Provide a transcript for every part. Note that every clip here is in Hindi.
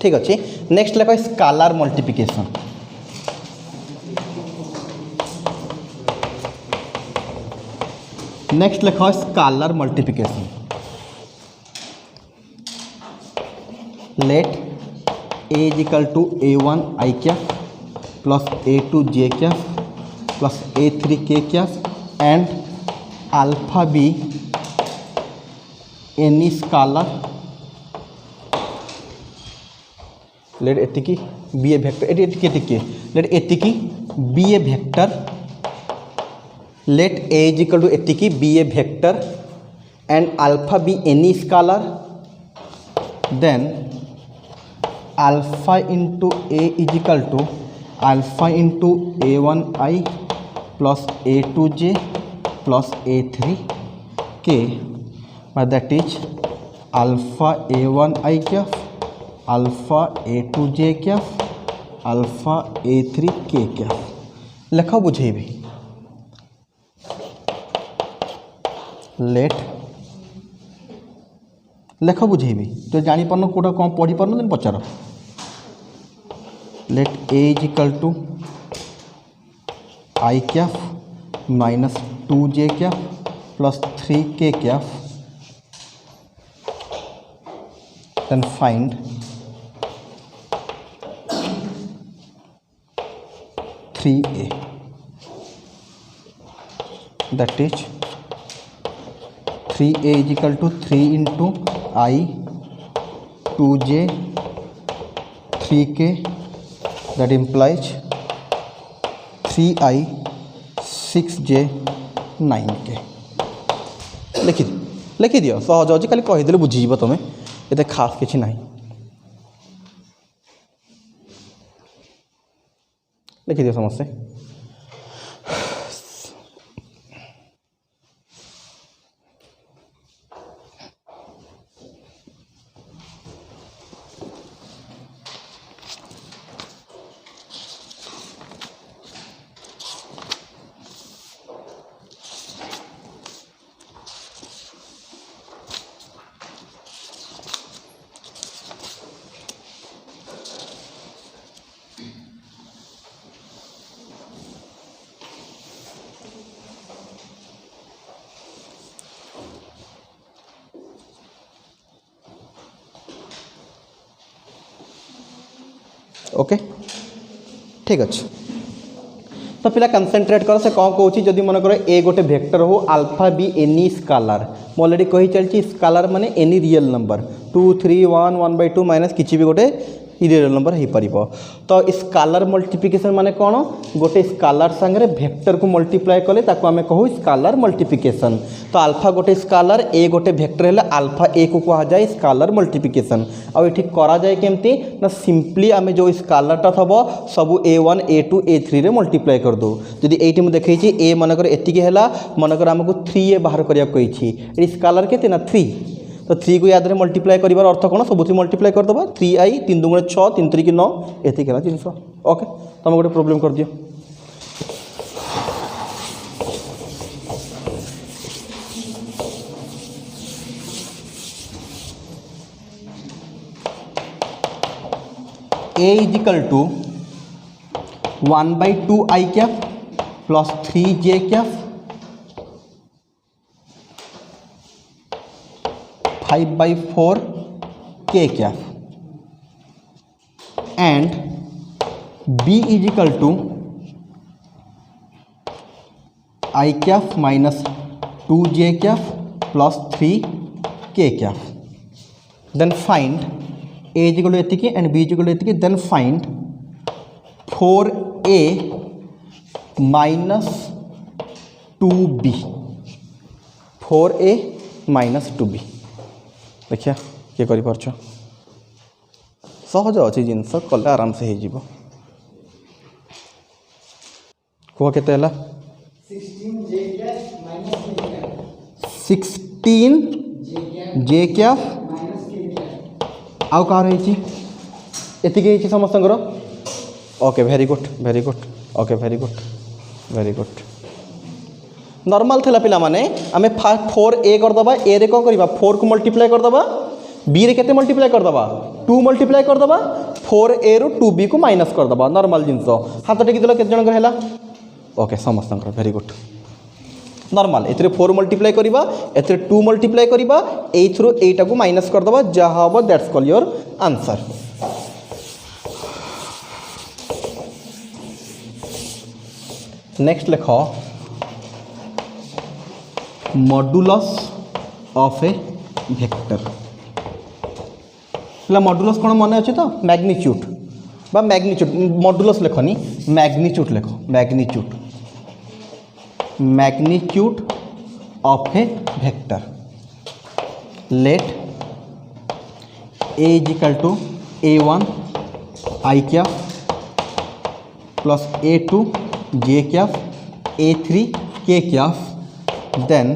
ठीक अच्छे। नेक्स्ट लिख स्केलर मल्टीप्लिकेशन। नेक्स्ट लिख scalar multiplication. Let a is equal to a1 I cap plus a2 j cap plus a3 k cap and alpha b any scalar let एतिकी be a vector एतिकी let एतिकी be a vector let a is equal to एतिकी be a vector and alpha be any scalar then alpha into a is equal to alpha into a1i plus a2j plus a3k that is alpha a1i cap alpha a2j cap alpha a3k cap लिखा बुझेबी लेट लेख बुझेबी तो जापर कौटा कौन पढ़ी पार देन पचार let A is equal to i cap minus 2j cap plus 3k cap then find three A that is 3a is equal to 3 into I 2j 3k that implies 3i 6j 9k लिखि दियो सहज अच्छे खाली कहीदेले बुझीज तुम्हें ये खास किसी ना लिखि दियो समस्ते ओके ठीक अच्छे। तो पिला कंसंट्रेट कर से कौन कौन जदि मन कर ए गोटे वेक्टर हो अल्फा बी एनी स्केलर मु ऑलरेडी कही चलती स्केलर माने एनी रियल नंबर 2 3 1 1/2 माइनस किसी भी गोटे रियल नंबर हो पार। तो स्केलर मल्टीप्लिकेशन माने कौन गोटे स्केलर सांगे वेक्टर को मल्टीप्लाई कले ताको आमे कहू स्केलर मल्टीप्लिकेशन। तो अल्फा गोटे स्केलर ए गोटे वेक्टर है अल्फा ए को कहा जाए स्केलर मल्टीप्लिकेशन। आ ये करा जाए केमती ना सिंपली आमे जो स्केलरटा थब सब a1 a2 a3 रे मल्टीप्लाई कर दो। जदि एटी मु देखै छी ए मनकर एतिकी हैला मनकर हमको 3a बाहर करिया कहि छी ए स्केलर केते ना 3 तो 3 को याद मल्टीप्लाई कर अर्थ कौन सब मल्टीप्लाई करदे 3i 3 2 6 3 3 9 एतिक है जिनस। ओके तुम गोटे प्रोब्लेम कर दियो a is equal to 1/2 i cap plus 3j cap 5/4 k cap and b is equal to I cap minus 2j cap plus 3k cap. Then find a is equal to एतिकी and b is equal to एतिकी. Then find 4a minus 2b. 4a minus 2b. देखिए किए कर सहज अच्छी जिनस कले आराम से हो कह के 16j कैफ आउ कह रही एतिकी समस्त okay very good okay very good normal थिला पिला माने आमे 4a करदबा a रे कौन करबा 4 को मल्टीप्लाई करदबा b रे केते मल्टीप्लाई करदबा 2 मल्टीप्लाई करदबा 4a रु 2b को माइनस करदबा नॉर्मल जिंस हाथ टेकी देलो केते जनकर हैला ओके समस्तंकर वेरी गुड नॉर्मल एथरे 4 मल्टीप्लाई करिबा एथरे 2 मल्टीप्लाई करिबा एथरो एटा को माइनस करदबा जहा हबो that's call your answer. Next लिखो मॉडुलस ऑफ ए वेक्टर ହେଲା मॉडुलस कौन मन अच्छे तो मैग्नीट्यूड बा मैग्नीट्यूड मॉडुलस लिखनी मैग्नीट्यूड लिख magnitude of a vector let A is equal to a1 I cap plus a2 J cap a3 K cap then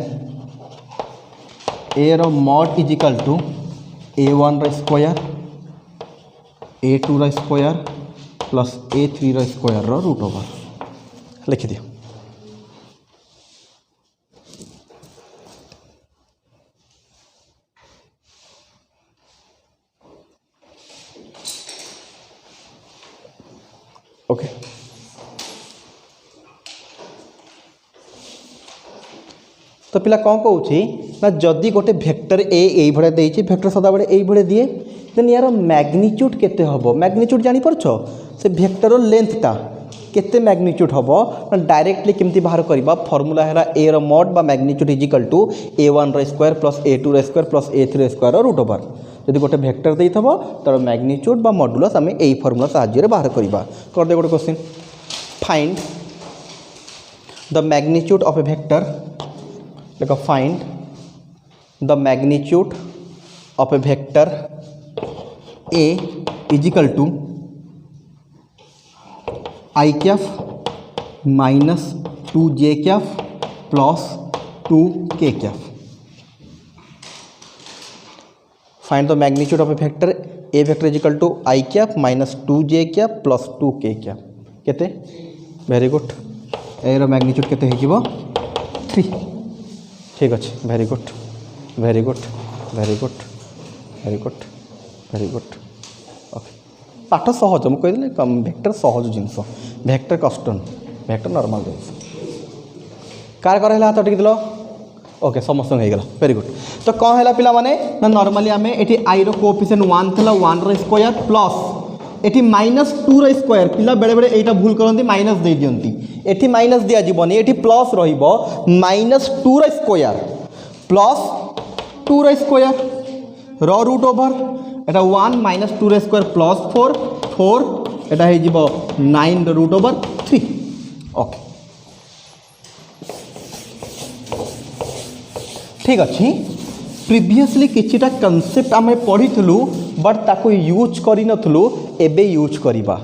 A रो mod is equal to a1 रो स्क्वायर a2 रो स्क्वायर प्लस a3 रो स्क्वायर रो रूट ओवर लिखि दियो। ओके तो पिला कौन कौन ना जदि गोटे भेक्टर ए भाया देती भेक्टर सदाबले ये दिए देन यार मैग्नीट्यूड केते हबो मैग्नीट्यूड जानी परछ से भेक्टर लेंथटा केते मैग्नीट्यूड हबो ना डायरेक्टली केमती बाहर करबा फार्मूला हैला ए रो मॉड बा magnitude is equal to a1 रो स्क्वायर प्लस a2 रो स्क्वायर प्लस a3 रो स्क्वायर रो रूट ओवर जदि गोटे भेक्टर देइथबो तार मैग्नीट्यूड बा मॉडुलस आमे एई फार्मूला साहाय्य रे बाहर करबा कर दे गोटे question find the magnitude of a vector like find the magnitude of a vector A is equal to I cap minus 2j cap plus 2k cap. Find the magnitude of a vector A vector is equal to I cap minus 2j cap plus 2k cap. केते वेरी गुड ए रो मैग्नीट्यूड केते हे जिवो 3 ठीक अच्छे very good very good very good very good very good okay पाठ सहज मुझे कहली भेक्टर सहज जिनस भेक्टर कष्ट भेक्टर नॉर्मल जिनस कार कर हाथ टिक दिल ओके समस्त हो गला वेरी गुड तो कौन है पिला माने ना नॉर्मली आम ये आई रो कोएफिशिएंट 1 था 1 रो स्क्वायर प्लस ये माइनस 2 रो स्क्वायर पिला बेले बेले यहाँ भूल करती माइनस दे दियंती एठी माइनस दिया जीवनी एठी प्लस रहिबो माइनस 2 रो स्क्वायर प्लस 2 रो स्क्वायर रो रूट ओवर एटा 1 माइनस 2 रो स्क्वायर प्लस 4 4 एटा हे जीवो 9 रो रूट ओवर 3 ओके ठीक अच्छी प्रीवियसली किछिटा कांसेप्ट आमे पढ़िथलु बट ताको यूज करि नथलु एबे यूज करिबा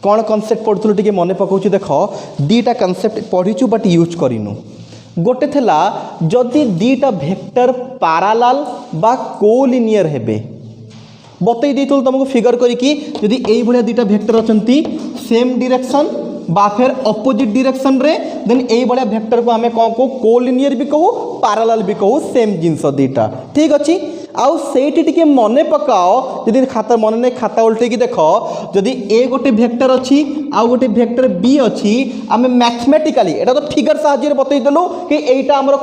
कौन कनसेप्ट पढ़ुलु टी मन पकाऊँ देख दीटा कनसेप्ट पढ़ीचु बट यूज करूँ गोटे थेला जदि दीटा भेक्टर पारालाल बा कोलिनियर हेबे बतई देइथुल तुमको फिगर करिकी जदि एई भलिया दीटा भेक्टर अछंती सेम डायरेक्शन बा फिर अपोजिट डायरेक्शन रे देन एई भलिया भेक्टर को आमे कौन को कोलिनियर भी कहू पारालाल भी कहू सेम जिनस दीटा ठीक अच्छी आउ सेठी टिके मने पकाओ जदि खाता मन नहीं खाता उल्टे की देख जदि ए गोटे भेक्टर अच्छी आउ गोटे भेक्टर बी अच्छी आम मैथमेटिकाली एटा तो फिगर साहाय्य बतईदेलु कि एटा हमर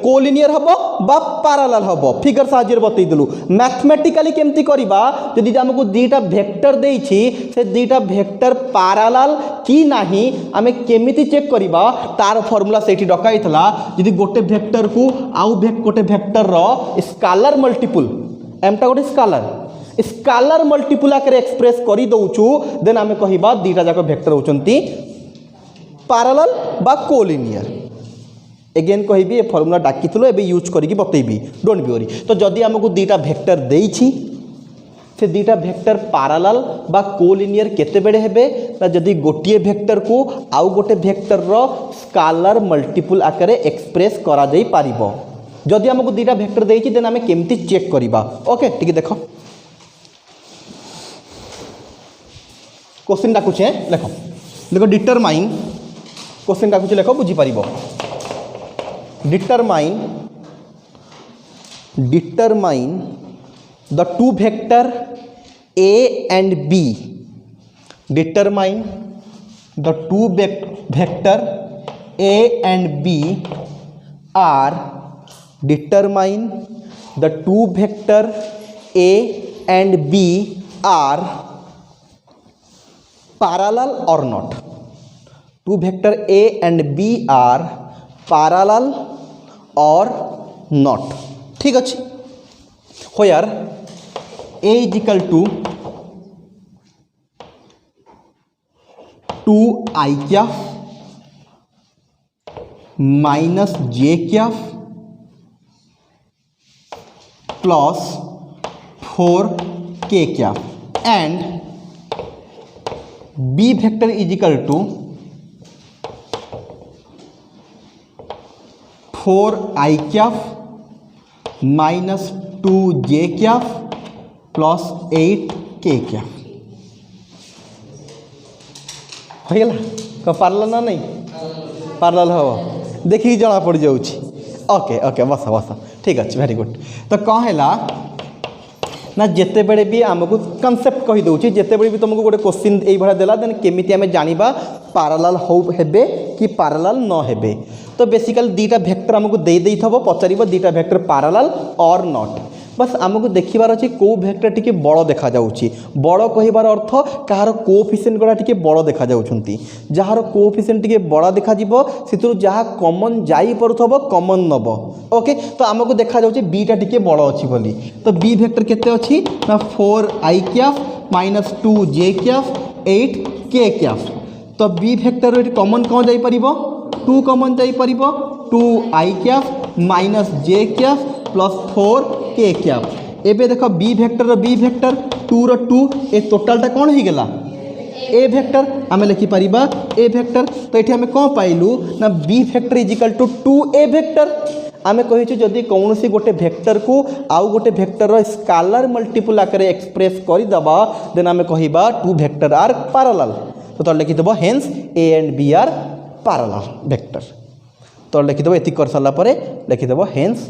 कोलिनियर हबो बा पारालाल हबो फिगर साहाय्य बतईदेलु मैथमेटिकाली केमती करबा जदि हमको दीटा भेक्टर देइछि से दीटा भेक्टर पारालाल कि नाही आमे केमिति चेक करबा तार फार्मूला सेठी डकाइतला जदि गोटे भेक्टर को आउ गोटे भेक्टर रो स्केलर मल्टीपल एमटा गोटे स्केलर मल्टीपल आकर एक्सप्रेस कर दउछु देन आमे कहिबा दीटा जाक भेक्टर होचंती पैरेलल बा कोलिनियर एगेन कहिबी ए फार्मूला डाकिथलो एबे यूज करिकि बतैबी डोंट बी वरी तो जदि हमको दीटा भेक्टर देइछि से दीटा भेक्टर पैरेलल बा कोलिनियर केते बेडे हेबे ना जदि गोटिए भेक्टर को आउ गोटे भेक्टर रो स्केलर मल्टीपल आकर एक्सप्रेस करा जाई पारिबो जदि हमको दीटा भेक्टर देइछि देन आमे केमती चेक करिबा ओके ठीक देखो क्वेश्चन डाकुछे लेखो देखो डिटरमाइन क्वेश्चन डाकुछे लेखो बुझी पारिबो determine the two vector A and B determine the two vector A and B are determine the two vector A and B are parallel or not. Two vector A and B are parallel or not. ठीक अच्छे where A is equal to 2i cap minus j cap plus 4k cap and B vector is equal to 4i cap minus 2j cap plus 8k cap हो गला कौन पार्लल ना नहीं पार्लल हम देखिए जना पड़ जाऊँगी ओके ओके बस बस ठीक अच्छे वेरी गुड तो कौन है ना जिते बड़े भी आमको कनसेप्ट कहीदे जिते बड़े भी तुमको गोटे क्वेश्चन ये भाया देला देन केमी आम जाना पारालाल हे कि पारालाल न हे तो बेसिकली दीटा भेक्टर आमको दे पचार दीटा भेक्टर पारालाल और नॉट बस आमको देखार अच्छे कौ भेक्टर टी बड़ देखा बड़ कहार अर्थ कहार कोएफिशिएंट गुड़ा टी बड़ देखा जार कोएफिशिएंट टी बड़ देखा से जहाँ कमन जापरुव कमन नब ओके तो आमको देखा बीटा टी बड़ अच्छी बोली तो बी भेक्टर केते अच्छी ना 4i Kaif minus 2j Kaif 8k Kaif तो बी भेक्टर कमन कौन जापर 2 कमन जापर 2i Kaif minus j Kaif plus 4k cap एबे देख बी भेक्टर 2 रो 2 ए टोटालटा कौन हो गला ए भेक्टर आम लिखिपर ए भेक्टर तो ये आम कौन पाइलु ना B vector is equal to 2a vector आम कही जदि कौन सी गोटे भेक्टर को आउ गोटे भेक्टर स्केलर मल्टीपल आकार एक्सप्रेस करदे देन आम कहिबा 2 भेक्टर आर पैरेलल तो लिखिदेव hence A and B are parallel vector तो लिखिदेव एति कर सारा पर लिखिदेव हेन्स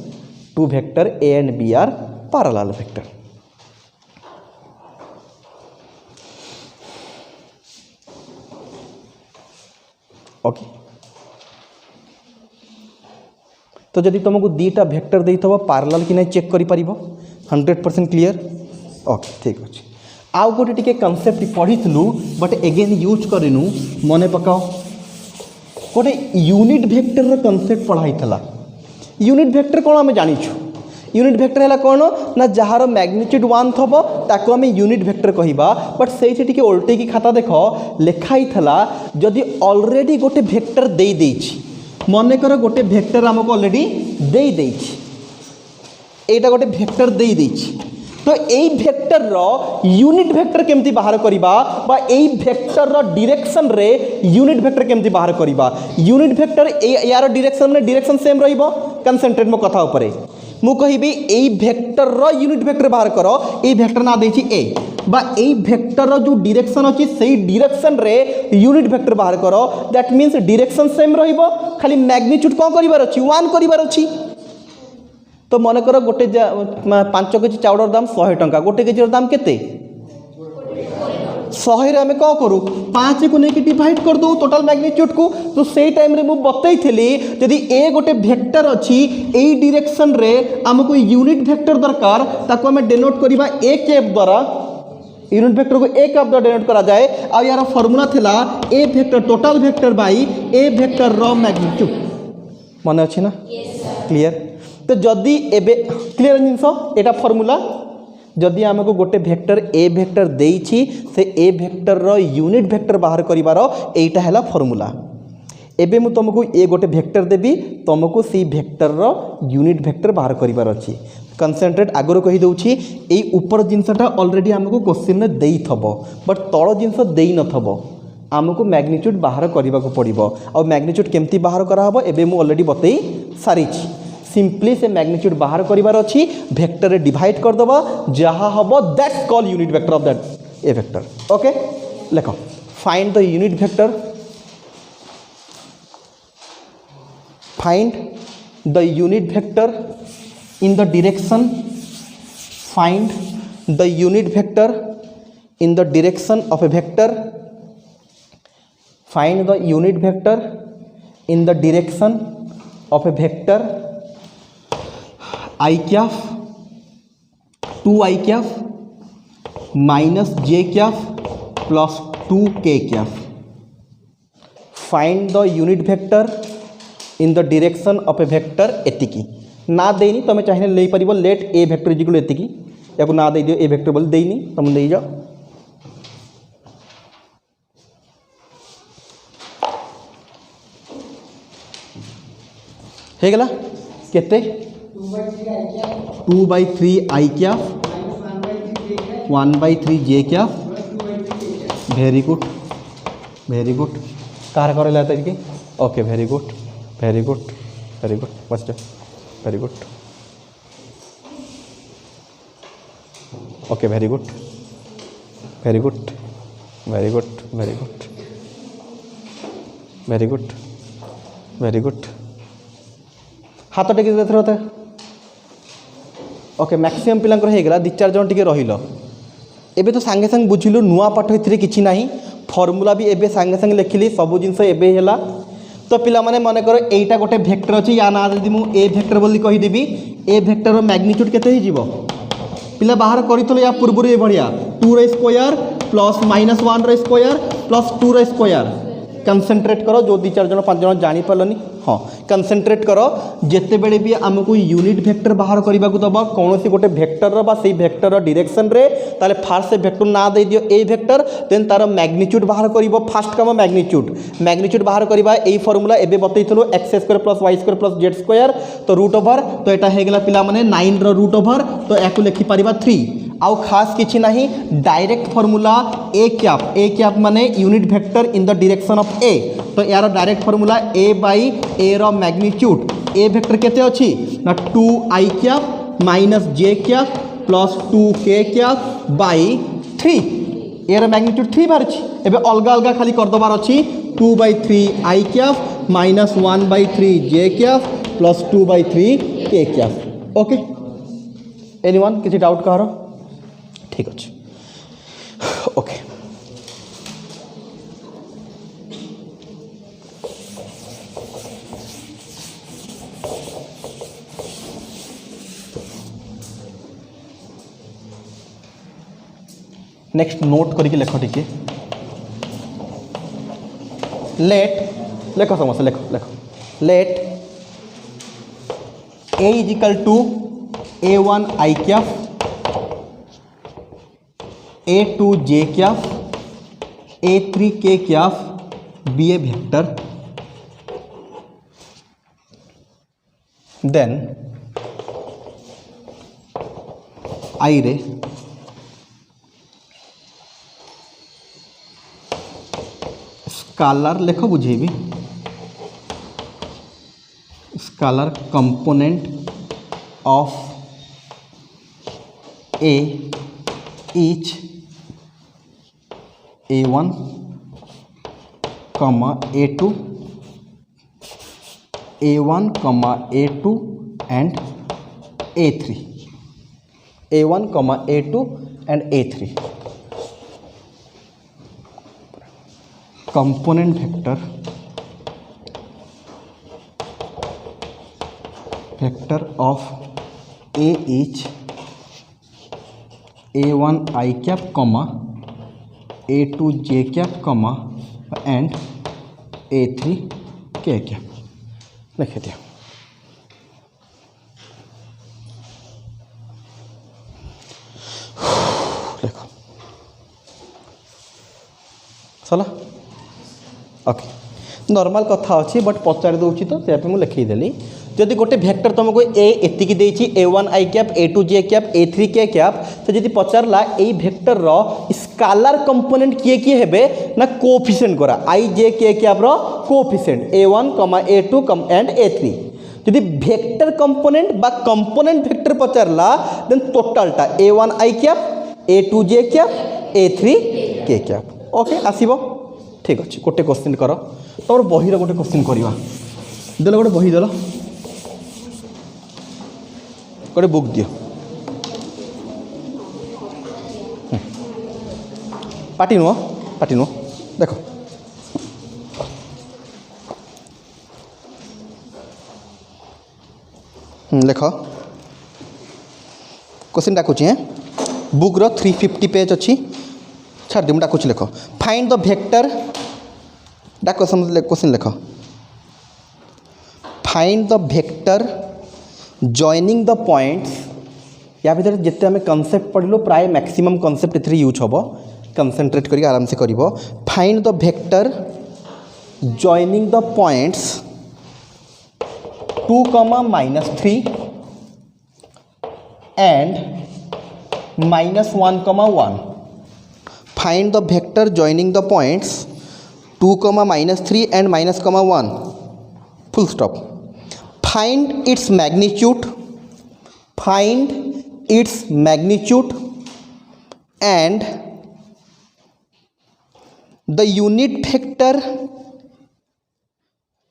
2 vector A and B are parallel vector. Okay तो जदि तुमको दीटा भेक्टर दे पैरेलल कि नहीं चेक करि परिबो 100% क्लियर ओके ठीक अच्छे आउ गोटे टिके कॉन्सेप्ट पढ़ीलु बट एगेन यूज करिनु मने पकाओ गोटे यूनिट भेक्टर कॉन्सेप्ट पढ़ाई थला यूनिट भेक्टर कौन आम जानिछु यूनिट भेक्टर है कौन ना जार मैग्नीट्यूड 1 थब ताको आम यूनिट भेक्टर कहबा बट से उल्टे की खाता देख लिखाई थला जदि ऑलरेडी गोटे भेक्टर दे देछि मन कर गोटे भेक्टर आमको ऑलरेडी दे देछि एटा गोटे भेक्टर दे देछि तो यही भेक्टर रो यूनिट भेक्टर केमती बाहर करिबा बा एई भेक्टर रो डायरेक्शन रे यूनिट भेक्टर केमती बाहर करिबा यूनिट भेक्टर यार डायरेक्शन में डायरेक्शन सेम रहिबो कंसंट्रेट मो कथा ऊपर मु कहिबी एई भेक्टर रो यूनिट भेक्टर बाहर करो एई भेक्टर ना देछि ए बा एई भेक्टर रो जो डायरेक्शन अछि सेही डायरेक्शन रे यूनिट भेक्टर बाहर करो दैट मींस डायरेक्शन सेम रहिबो खाली मैग्नीट्यूड कोन करिवार अछि 1 करिवार अछि तो मन कर गोटे 5 केजी चाउर दाम 100 टंका गोटे केजी दाम केते 100 रे आम कौन करूँ 5 को लेकिन डिवाइड कर दो टोटाल मैग्नीट्यूड को तो से टाइम रे मु बतई थी जदि ए गोटे भेक्टर अच्छी ए डायरेक्शन रे आमको यूनिट भेक्टर दरकार ताको आम डेनोट करबा ए कैप द्वारा यूनिट भेक्टर को ए कैप द्वारा डेनोट करा जाए आ यार फार्मूला थिला A vector total vector by A vector रो मैग्नीट्यूड मन अच्छी ना क्लियर तो जदि एबे क्लियर जिनस एटा फार्मूला जदि आमको गोटे भेक्टर ए भेक्टर देइछि से ए भेक्टर रो यूनिट भेक्टर बाहर करिवार एटा हैला फार्मूला एबे मु तुमको ए गोटे भेक्टर देबी तुमको सी भेक्टर रो यूनिट भेक्टर बाहर करिवार अछि कंसंट्रेट आगर कहि दउछि ए ऊपर जिनसटा ऑलरेडी आमको क्वेश्चन में देई थबो बट तळ जिनस देई न थबो आमको मैग्नीट्यूड बाहर करबा को पड़िबो आ मैग्नीट्यूड केमती बाहर करा हबो एबे मु ऑलरेडी बतई सारिछि सिंपली से मैग्नीट्यूड बाहर करिवार अछि भेक्टर डिवाइड कर दबा जहाँ हम that's call unit vector of that A vector okay लिखो find the unit vector find the unit vector in the direction find the unit vector in the direction of a vector, find the unit vector in the direction of a vector I cap 2i cap minus j cap plus 2k cap. Find the unit vector in the direction of a vector एतिकी ना देनी तुम चाहिए ले पार let A vector is equal एतिकी या ना दे दियो ए वेक्टर बोल देनी तुम दे जाओ हे गला केते 2/3 आई कैप 1/3 जे कैप वेरी गुड कार करे लाता है कि okay very good first very good okay very good हाथ टेक होता ओके मैक्सिमम पिलांकर होगला 2-4 जन टिके रहिल एबे तो सांगे सांगे बुझिलु नुआ पाठ एथिरे किछि नाही फॉर्मूला भी एबे सांगे सांगे लिखिली सब जिनस एबे हैला तो पिला माने मन कर एटा गोटे वेक्टर अछि या ना जदि मु ए वेक्टर बोली कहि देबी ए वेक्टर रो मैग्नीट्यूड केते हि जीवो पिला बाहर करितलो या पूर्व रे बढ़िया 2 रे स्क्वायर प्लस -1 रे स्क्वायर प्लस 2 रे स्क्वायर कंसंट्रेट करो जो 2-4 जन 5 जन जानी पारलनी हाँ कंसंट्रेट करो जिते बेले भी आमको यूनिट वेक्टर बाहर करने को दबा कौन सी गोटे वेक्टर बा से वेक्टर डायरेक्शन रे ताले फास्ट से वेक्टर ना दे दियो ए वेक्टर देन तार मैग्नीट्यूड बाहर करिवो फास्ट काम मैग्नीट्यूड बाहर करबा एई फार्मूला एबे बतैथलो x² + y² + z² तो रूट ओवर तो एटा हे गेला पिला माने 9 रो रूट ओवर तो याकू लिखि परिबा 3 आउ खास किछि नाही डायरेक्ट फार्मूला ए कैप माने unit vector in the direction of A तो यार डायरेक्ट फार्मूला a रो मैग्नीट्यूड ए वेक्टर केते अछि ना 2i cap minus j cap plus 2k cap by 3 यार मैग्नीट्यूड 3 बार अछि एबे अलगा अलगा खाली कर दबार अछि 2/3i cap minus 1/3 j cap plus 2/3k cap okay anyone किछि डाउट कहारो ठीक अच्छे ओके नेक्स्ट नोट करके लेख टिके लेट लेख समस्त लेख let a is equal to a1 i cap a2 j cap a3 k cap be a vector then I रे स्कालर लेख बुझेबी scalar component of a each a1 comma a2 comma a2 and a3 a1 comma a2 and a3 component vector of a each a1 i cap comma a2 j cap comma and a3 k cap लिख दिया देखो चला ओके नॉर्मल कथा अच्छी बट पचार दूसरी तो से मुझे लिखईदेली जदि गोटे वेक्टर तुमको एतिकी देछि a1 i cap a2 j cap a3 k cap तो जदि पचारला एई वेक्टर रो स्केलर कंपोनेंट किए किए हेबे ना कोएफिशिएंट करा i j k कैप रो coefficient a1 a2 and a3 जदि वेक्टर कंपोनेंट बा कंपोनेंट वेक्टर पचारला देन टोटलटा a1 i cap a2 j cap a3 k cap okay आसीबो ठीक अच्छे गोटे क्वेश्चन कर तुम बही गोटे क्वेश्चन करवा देल गोटे बही देल गोटे बुक दियो पाटी नुह देख लेख क्वेश्चन डाकुची बुक रो 350 पेज अच्छी छाड़ दे डाकुची लेख फाइंड द वेक्टर डाक क्वेश्चन लेख find the vector joining the points या भीतर जिते आम कनसेप्ट पढ़लु प्राय मैक्सिमम कनसेप्ट एथि यूज हम कंसंट्रेट करी आराम से करिवो find the vector joining the points 2, -3 and -1, find the vector joining the points 2, -3 and -1, full stop. Find its magnitude and the unit vector.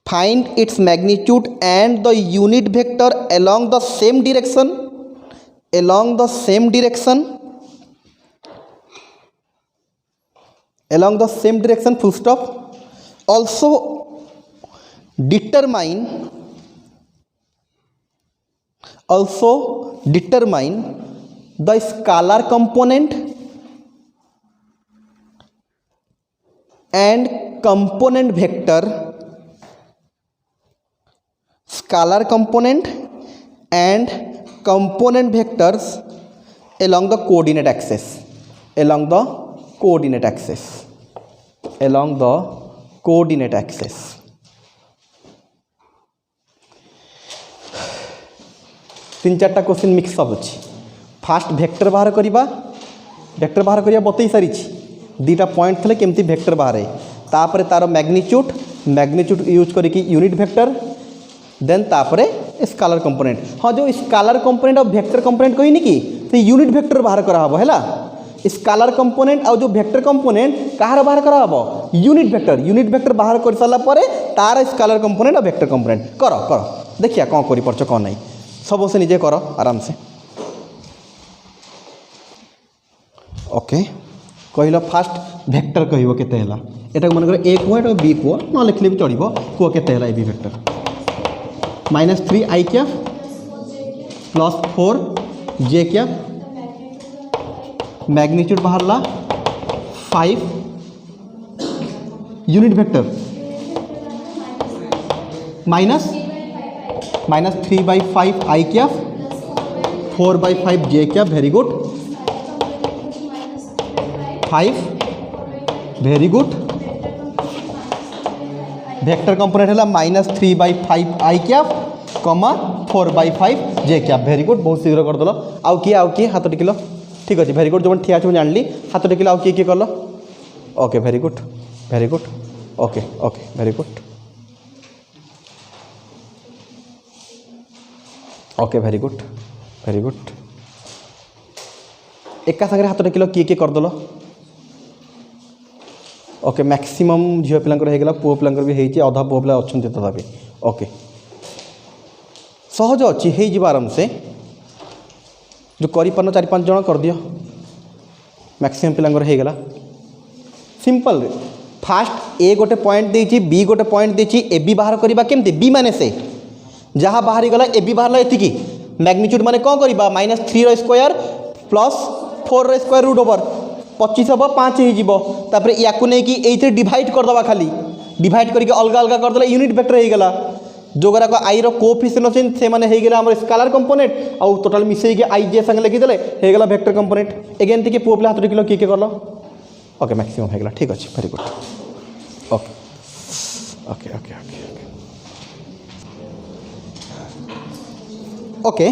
Find its magnitude and the unit vector along the same direction, full stop. Also determine the scalar component and component vector, scalar component and component vectors along the coordinate axis, तीन चार्टा क्वेश्चन मिक्सअप अच्छी फास्ट वेक्टर बाहर करिया बतई सारी दीटा पॉइंट थे केमती वेक्टर बाहर तापर तार मैग्नीट्यूड यूज करके यूनिट वेक्टर देन तापर स्केलर कंपोनेंट हाँ जो स्केलर कंपोनेंट और वेक्टर कंपोनेंट कहनी कि तो यूनिट वेक्टर बाहर कराहब है स्केलर कंपोनेंट और जो वेक्टर कंपोनेंट कहार बाहर कराहब यूनिट वेक्टर बाहर कर सारा पर तार स्केलर कंपोनेंट और वेक्टर कंपोनेंट कर देखिए कौन कर पार्छ कौन नहीं सब से निजे कर आराम से ओके कहल फास्ट वेक्टर कह केते है एटा मन कर ए कुआ एटा बी कुआ न लिखले भी चढ़ो कुआ केते है ए बी वेक्टर -3 i क्या +4 j क्या मैग्नीट्यूड बाहर 5 यूनिट वेक्टर -3/5 i क्या 4/5 j क्या very good 5 very good vector component है -3/5 i क्या 4/5 j क्या वेरी गुड बहुत शीघ्र करदेल आउ किए हाथ टिकिल ठीक अच्छे वेरी गुड जो ठिया अच्छे जानी हाथ टिकिल आउ किए कल okay very good okay very good okay very good एका सागर हाथ टेकिल किए करदेल ओके मैक्सिमम झील पिला पुओ पिला भी होती अधा पुओ पिला अच्छा तथापि ओके सहज अच्छी हो आराम से जो कर 4-5 जन कर दियो मैक्सिमम पिला होगला सिंपल फास्ट ए गोटे पॉइंट देती बी गोटे पॉइंट देती ए बी बाहर करवा केमती बी माने से जहाँ बाहरी गला ए बी बाहर एति मैग्नीट्यूड माने कौन करवा -3 स्क्वायर +4 स्क्वायर रूट ओवर 25 हम 5 होपर या नहीं डिवाइड करदे खाली डिवाइड करके अलग अलग करदे यूनिट वेक्टर होगला जो गुराक आई कोएफिशिएंट अच्छे से मैंने स्केलर कंपोनेंट आउ टोटाल मिसेक आई जे संगे लिखिदे होगला वेक्टर कंपोनेंट एगेन टी पुओ पिला हाथ टिकिल किए कल ओके मैक्सिमम होगला ठीक अच्छे very good okay okay okay okay okay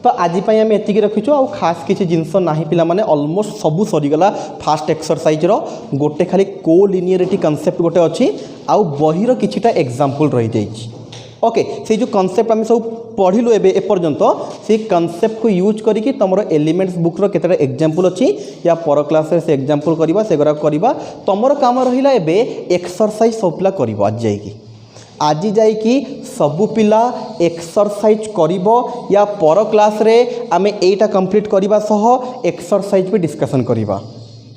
तो आज आम एतिक रखीचु आ खास किसी जिनस ना पिला माने ऑलमोस्ट सबू सरीगला फास्ट एक्सरसाइज गोटे खाली कोलिनियरिटी कॉन्सेप्ट गोटे अच्छी आउ बहीर किछिटा एग्जांपल रही जाइए ओके से जो कॉन्सेप्ट आम सब पढ़िलु एपर्यंत से कॉन्सेप्ट को यूज करिकी तुम एलिमेंट्स बुक रो केतेटा एग्जांपल अच्छी या पर क्लास से एग्जांपल करवा से करवा तुम काम रहा एबे एक्सरसाइज सब पिला करवा आज जाइकी सबू पिला एक्सरसाइज करिबो या पर क्लास रे आमे एटा कंप्लीट करवा सह एक्सरसाइज भी डिस्कशन करवा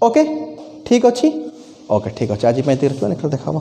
ओके ठीक अच्छी ओके ठीक अच्छे आज रखिए देखा